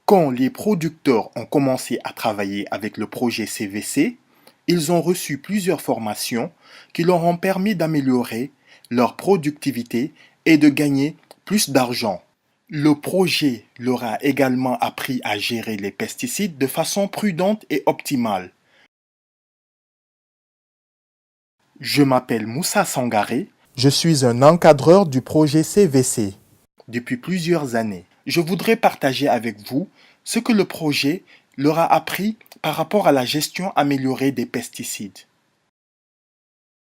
Quand les producteurs ont commencé à travailler avec le projet CVC, ils ont reçu plusieurs formations qui leur ont permis d'améliorer leur productivité et de gagner plus d'argent. Le projet leur a également appris à gérer les pesticides de façon prudente et optimale. Je m'appelle Moussa Sangaré. Je suis un encadreur du projet CVC depuis plusieurs années. Je voudrais partager avec vous ce que le projet leur a appris par rapport à la gestion améliorée des pesticides.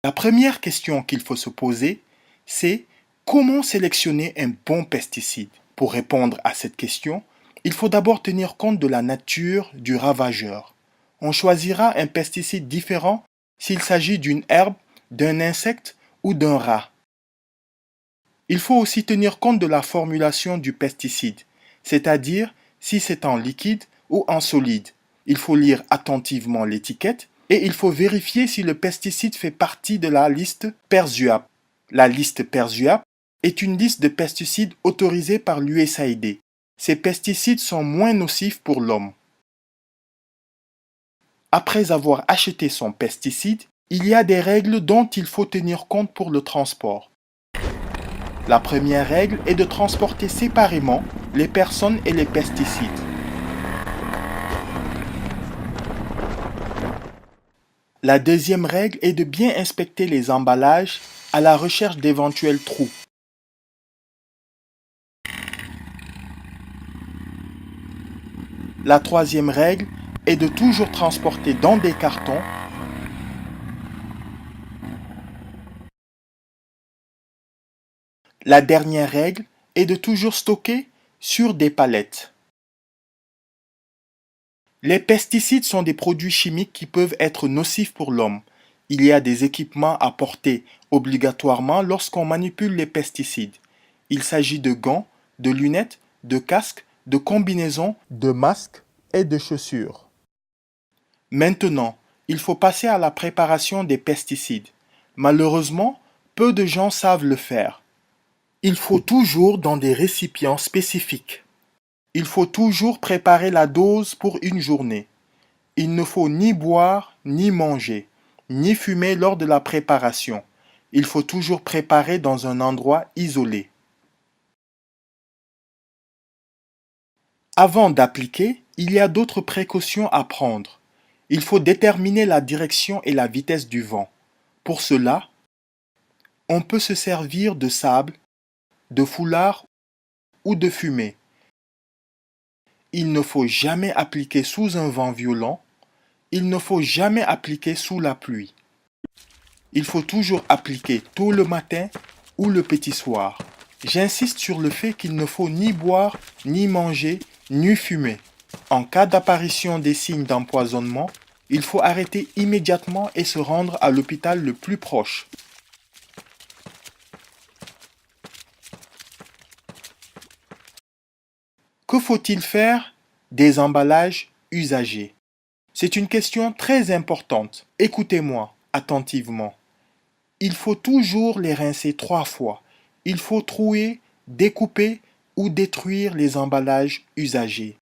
La première question qu'il faut se poser, c'est comment sélectionner un bon pesticide? Pour répondre à cette question, il faut d'abord tenir compte de la nature du ravageur. On choisira un pesticide différent s'il s'agit d'une herbe, d'un insecte ou d'un rat. Il faut aussi tenir compte de la formulation du pesticide, c'est-à-dire si c'est en liquide ou en solide. Il faut lire attentivement l'étiquette et il faut vérifier si le pesticide fait partie de la liste PERSUAP. La liste PERSUAP est une liste de pesticides autorisés par l'USAID. Ces pesticides sont moins nocifs pour l'homme. Après avoir acheté son pesticide, il y a des règles dont il faut tenir compte pour le transport. La première règle est de transporter séparément les personnes et les pesticides. La deuxième règle est de bien inspecter les emballages à la recherche d'éventuels trous. La troisième règle est de toujours transporter dans des cartons. La dernière règle est de toujours stocker sur des palettes. Les pesticides sont des produits chimiques qui peuvent être nocifs pour l'homme. Il y a des équipements à porter obligatoirement lorsqu'on manipule les pesticides. Il s'agit de gants, de lunettes, de casques, de combinaisons, de masques et de chaussures. Maintenant, il faut passer à la préparation des pesticides. Malheureusement, peu de gens savent le faire. Il faut toujours dans des récipients spécifiques. Il faut toujours préparer la dose pour une journée. Il ne faut ni boire, ni manger, ni fumer lors de la préparation. Il faut toujours préparer dans un endroit isolé. Avant d'appliquer, il y a d'autres précautions à prendre. Il faut déterminer la direction et la vitesse du vent. Pour cela, on peut se servir de sable, de foulard ou de fumée. Il ne faut jamais appliquer sous un vent violent. Il ne faut jamais appliquer sous la pluie. Il faut toujours appliquer tôt le matin ou le petit soir. J'insiste sur le fait qu'il ne faut ni boire, ni manger, ni fumer. En cas d'apparition des signes d'empoisonnement, il faut arrêter immédiatement et se rendre à l'hôpital le plus proche. Que faut-il faire des emballages usagés? C'est une question très importante. Écoutez-moi attentivement. Il faut toujours les rincer 3 fois. Il faut trouer, découper ou détruire les emballages usagés.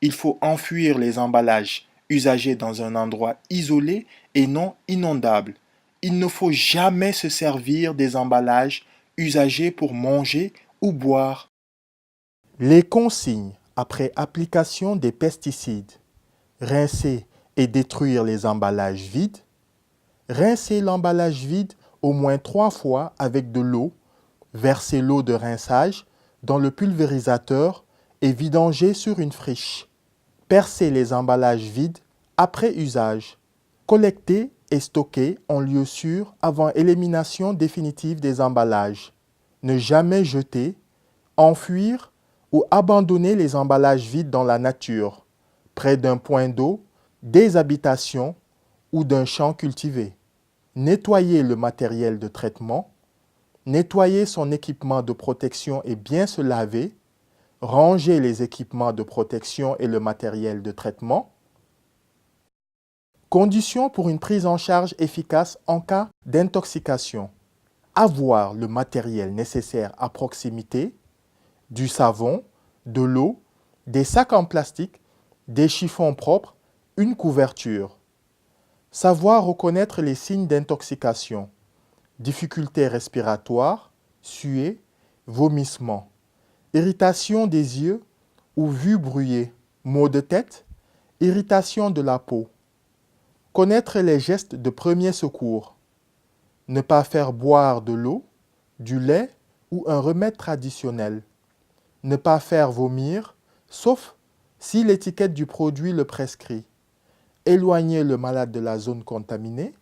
Il faut enfuir les emballages usagés dans un endroit isolé et non inondable. Il ne faut jamais se servir des emballages usagés pour manger ou boire. Les consignes après application des pesticides. Rincer et détruire les emballages vides. Rincer l'emballage vide au moins 3 fois avec de l'eau. Verser l'eau de rinçage dans le pulvérisateur et vidanger sur une friche. Percer les emballages vides après usage. Collecter et stocker en lieu sûr avant élimination définitive des emballages. Ne jamais jeter, enfouir ou abandonner les emballages vides dans la nature, près d'un point d'eau, des habitations ou d'un champ cultivé. Nettoyer le matériel de traitement. Nettoyer son équipement de protection et bien se laver. Ranger les équipements de protection et le matériel de traitement. Conditions pour une prise en charge efficace en cas d'intoxication. Avoir le matériel nécessaire à proximité, du savon, de l'eau, des sacs en plastique, des chiffons propres, une couverture. Savoir reconnaître les signes d'intoxication, difficultés respiratoires, suer, vomissements, irritation des yeux ou vue brouillée, maux de tête, irritation de la peau. Connaître les gestes de premier secours. Ne pas faire boire de l'eau, du lait ou un remède traditionnel. Ne pas faire vomir, sauf si l'étiquette du produit le prescrit. Éloigner le malade de la zone contaminée.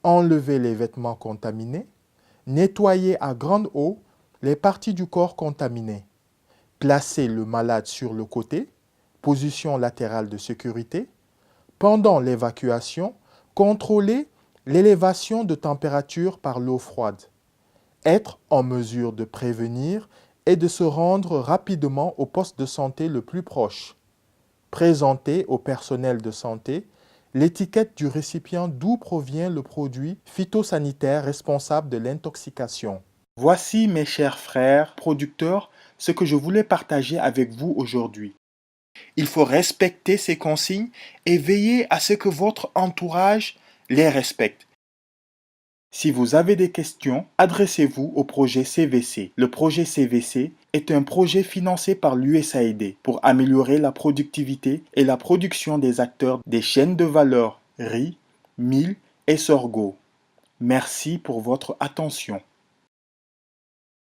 Enlever les vêtements contaminés. Nettoyer à grande eau les parties du corps contaminées. Placer le malade sur le côté, position latérale de sécurité. Pendant l'évacuation, contrôler l'élévation de température par l'eau froide. Être en mesure de prévenir et de se rendre rapidement au poste de santé le plus proche. Présenter au personnel de santé l'étiquette du récipient d'où provient le produit phytosanitaire responsable de l'intoxication. Voici, mes chers frères producteurs, ce que je voulais partager avec vous aujourd'hui. Il faut respecter ces consignes et veiller à ce que votre entourage les respecte. Si vous avez des questions, adressez-vous au projet CVC. Le projet CVC est un projet financé par l'USAID pour améliorer la productivité et la production des acteurs des chaînes de valeur riz, mil et sorgho. Merci pour votre attention.